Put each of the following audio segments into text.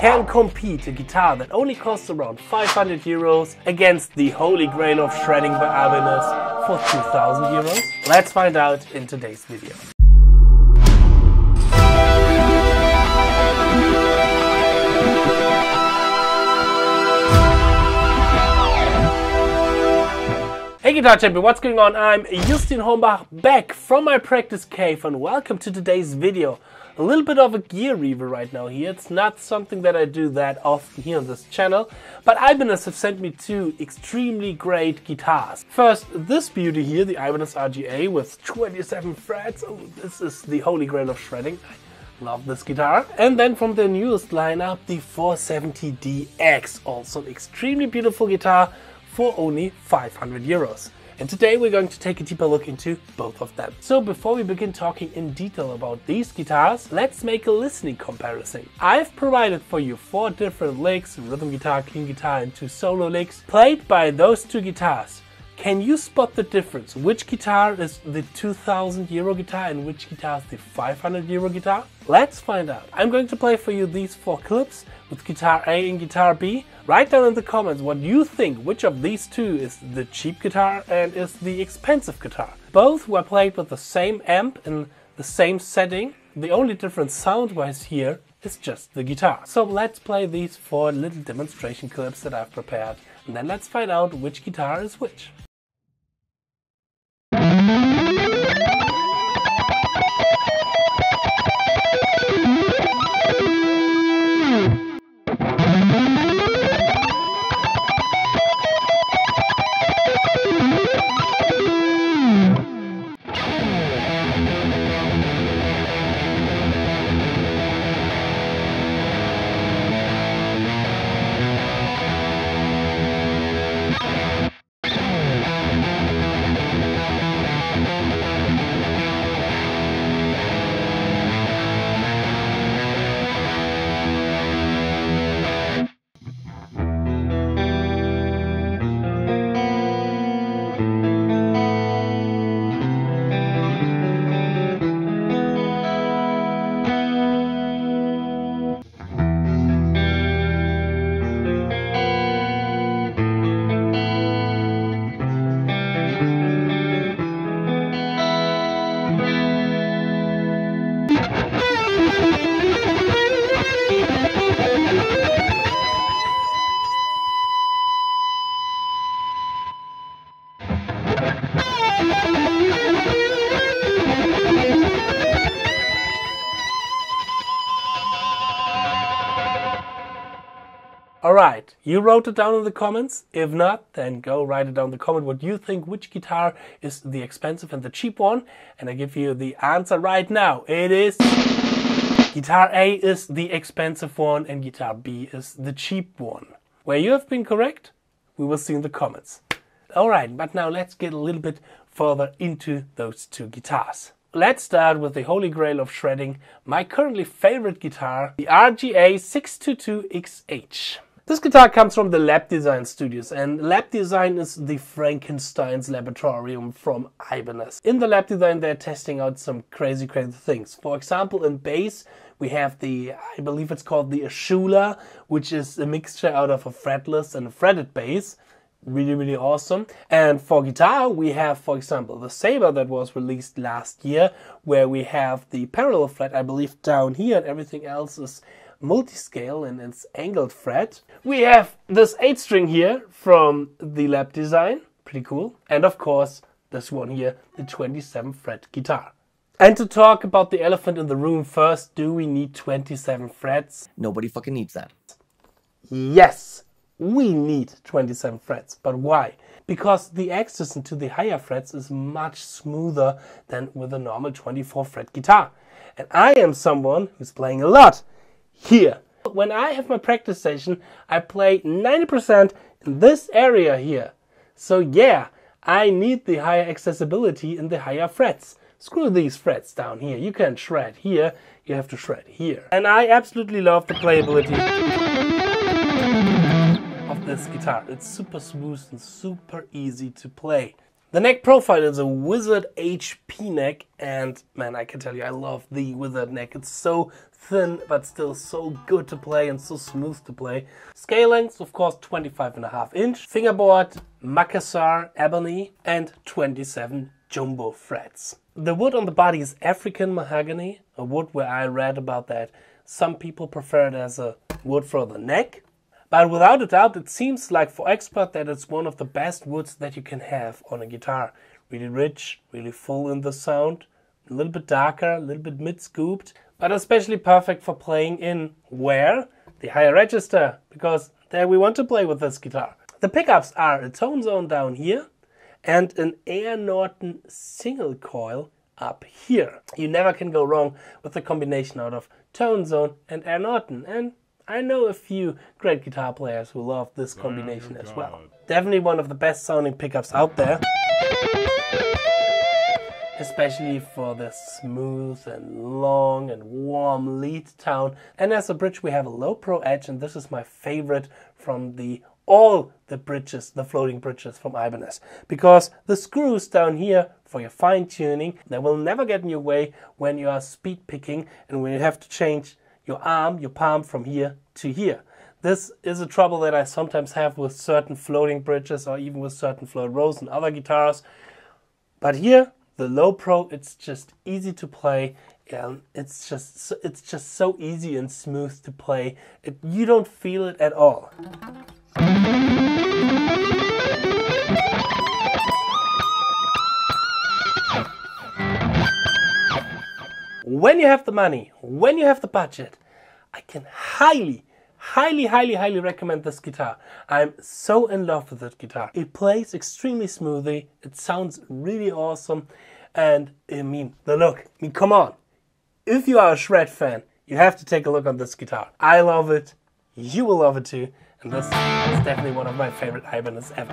can compete a guitar that only costs around 500 euros against the holy grail of shredding by Ibanez for 2000 euros? Let's find out in today's video. Hey Guitar Champion, what's going on? I'm Justin Hombach, back from my practice cave, and welcome to today's video. A little bit of a gear review right now here. It's not something that I do that often here on this channel, but Ibanez have sent me two extremely great guitars. First, this beauty here, the Ibanez RGA with 27 frets. Oh, this is the holy grail of shredding. I love this guitar. And then from the newest lineup, the 470DX, also an extremely beautiful guitar for only 500 euros. And today we're going to take a deeper look into both of them. So before we begin talking in detail about these guitars, let's make a listening comparison. I've provided for you 4 different licks, rhythm guitar, clean guitar and 2 solo licks, played by those two guitars. Can you spot the difference? Which guitar is the 2000 euro guitar and which guitar is the 500 euro guitar? Let's find out. I'm going to play for you these 4 clips with guitar A and guitar B. Write down in the comments what you think, which of these two is the cheap guitar and is the expensive guitar. Both were played with the same amp in the same setting. The only difference sound-wise here is just the guitar. So let's play these 4 little demonstration clips that I've prepared, and then let's find out which guitar is which. Alright, you wrote it down in the comments? If not, then go write it down in the comment what you think, which guitar is the expensive and the cheap one. And I give you the answer right now. It is guitar A is the expensive one and guitar B is the cheap one. Where you have been correct, we will see in the comments. Alright, but now let's get a little bit further into those two guitars. Let's start with the holy grail of shredding, my currently favorite guitar, the RGA 622XH. This guitar comes from the Lab Design Studios, and Lab Design is the Frankenstein's laboratorium from Ibanez. In the Lab Design they're testing out some crazy things. For example, in bass we have the, I believe it's called the Ashula, which is a mixture out of a fretless and a fretted bass. Really awesome. And for guitar we have, for example, the Saber that was released last year, where we have the parallel fret, I believe, down here, and everything else is multi-scale and it's angled fret. We have this 8-string here from the Lab Design, pretty cool. And of course this one here, the 27 fret guitar. And to talk about the elephant in the room first, do we need 27 frets? Nobody fucking needs that. Yes, we need 27 frets, but why? Because the access into the higher frets is much smoother than with a normal 24 fret guitar. And I am someone who's playing a lot here. When I have my practice session, I play 90% in this area here. So yeah, I need the higher accessibility in the higher frets. Screw these frets down here. You can shred here, you have to shred here. And I absolutely love the playability of this guitar. It's super smooth and super easy to play. The neck profile is a Wizard HP neck, and man, I can tell you I love the Wizard neck. It's so thin but still so good to play and so smooth to play. Scale length, of course, 25.5 inch. Fingerboard, Makassar ebony, and 27 jumbo frets. The wood on the body is African mahogany, a wood where I read about that some people prefer it as a wood for the neck. But without a doubt, it seems like for expert that it's one of the best woods that you can have on a guitar. Really rich, really full in the sound, a little bit darker, a little bit mid-scooped, but especially perfect for playing in where? The higher register, because there we want to play with this guitar. The pickups are a tone zone down here and an Air Norton single coil up here. You never can go wrong with the combination out of tone zone and Air Norton, and I know a few great guitar players who love this combination as well. Definitely one of the best sounding pickups out there, especially for the smooth and long and warm lead tone. And as a bridge we have a low pro edge, and this is my favorite from all the bridges, the floating bridges from Ibanez, because the screws down here for your fine tuning, they will never get in your way when you are speed picking and when you have to change your arm, your palm from here to here. This is a trouble that I sometimes have with certain floating bridges or even with certain float rows and other guitars. But here, the low pro, it's just easy to play. It's just so easy and smooth to play. You don't feel it at all. When you have the money, when you have the budget, I can highly recommend this guitar. I'm so in love with this guitar. It plays extremely smoothly, it sounds really awesome, and I mean, the look. I mean, come on. If you are a shred fan, you have to take a look on this guitar. I love it, you will love it too, and this is definitely one of my favorite Ibanez ever.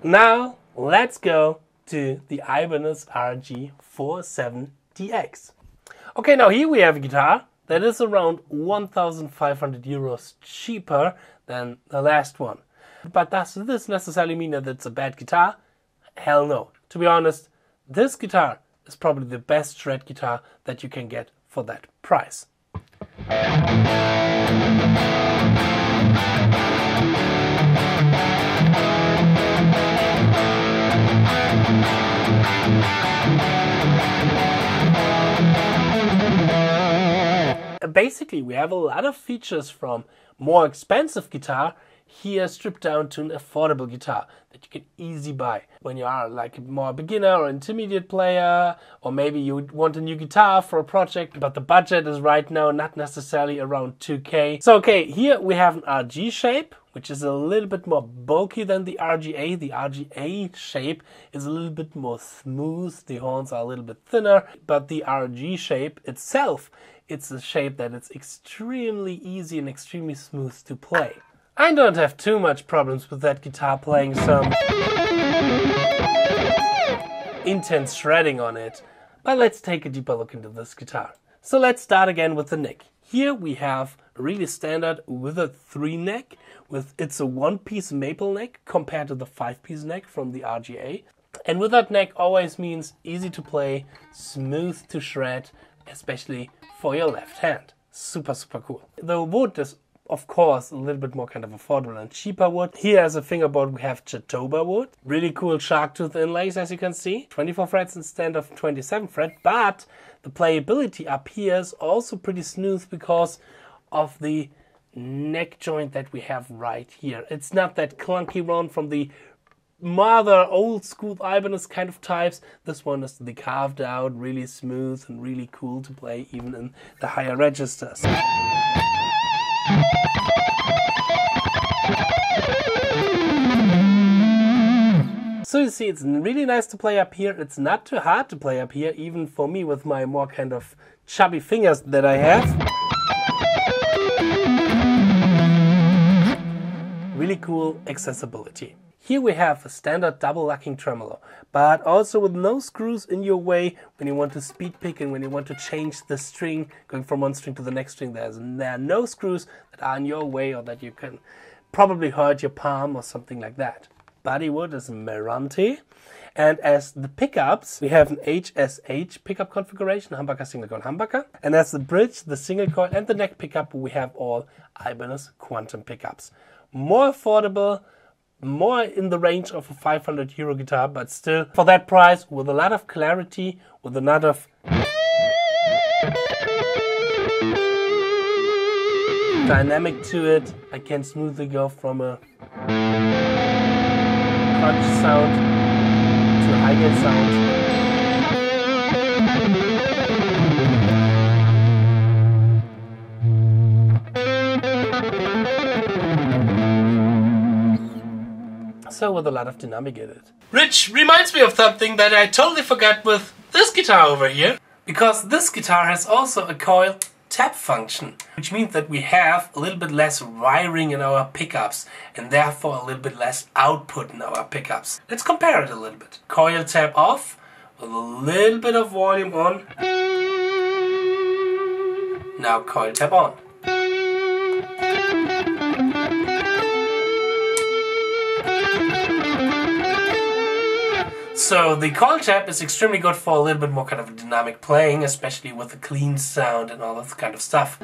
Now, let's go to the Ibanez RG47DX. Okay, now here we have a guitar that is around 1,500 euros cheaper than the last one. But does this necessarily mean that it's a bad guitar? Hell no. To be honest, this guitar is probably the best shred guitar that you can get for that price. Basically, we have a lot of features from more expensive guitar here stripped down to an affordable guitar that you can easily buy when you are like a more beginner or intermediate player, or maybe you want a new guitar for a project, but the budget is right now not necessarily around 2K. So okay, here we have an RG shape, which is a little bit more bulky than the RGA. The RGA shape is a little bit more smooth, the horns are a little bit thinner, but the RG shape itself, it's a shape that is extremely easy and extremely smooth to play. I don't have too much problems with that guitar playing some intense shredding on it, but let's take a deeper look into this guitar. So let's start again with the neck. Here we have a really standard Wizard 3 neck, it's a one-piece maple neck compared to the 5-piece neck from the RGA. And Wizard neck always means easy to play, smooth to shred, especially for your left hand. Super cool. The wood is of course a little bit more kind of affordable and cheaper wood. Here as a fingerboard we have Jatoba wood. Really cool shark tooth inlays, as you can see. 24 frets instead of 27 fret, but the playability up here is also pretty smooth because of the neck joint that we have right here. It's not that clunky one from the mother old school Ibanez kind of types. This one is the carved out, really smooth and really cool to play even in the higher registers. So you see, it's really nice to play up here. It's not too hard to play up here, even for me with my more kind of chubby fingers that I have. really cool accessibility. Here we have a standard double locking tremolo, but also with no screws in your way when you want to speed pick and when you want to change the string, going from one string to the next string. There are no screws that are in your way or that you can probably hurt your palm or something like that. Bodywood is Meranti. And as the pickups, we have an HSH pickup configuration, humbucker, single coil, humbucker. And as the bridge, the single coil and the neck pickup, we have all Ibanez Quantum pickups. More affordable, more in the range of a 500 euro guitar, but still for that price, with a lot of clarity, with a lot of dynamic to it. I can smoothly go from a crunch sound to a hi-hat sound. So with a lot of dynamic in it. Which reminds me of something that I totally forgot with this guitar over here. Because this guitar has also a Coil Tab function. Which means that we have a little bit less wiring in our pickups. And therefore a little bit less output in our pickups. Let's compare it a little bit. Coil Tab off. With a little bit of volume on. Now Coil Tab on. So the Coil Tab is extremely good for a little bit more kind of dynamic playing, especially with the clean sound and all that kind of stuff.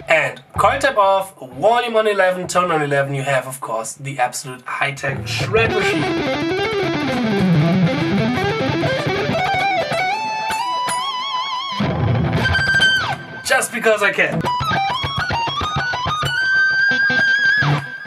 And Coil Tab off, volume on 11, tone on 11, you have of course the absolute high-tech shred machine. Just because I can.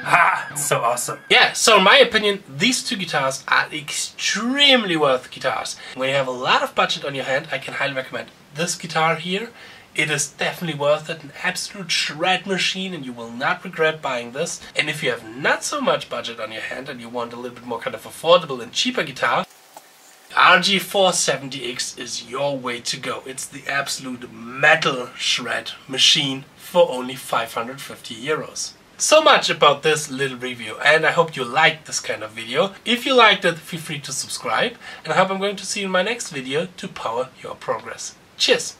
Ah, so awesome. Yeah, so in my opinion, these two guitars are extremely worth guitars. When you have a lot of budget on your hand, I can highly recommend this guitar here. It is definitely worth it, an absolute shred machine, and you will not regret buying this. And if you have not so much budget on your hand and you want a little bit more kind of affordable and cheaper guitar, RG470X is your way to go. It's the absolute metal shred machine for only 550 euros. So much about this little review, and I hope you liked this kind of video. If you liked it, feel free to subscribe, and I hope I'm going to see you in my next video to power your progress. Cheers!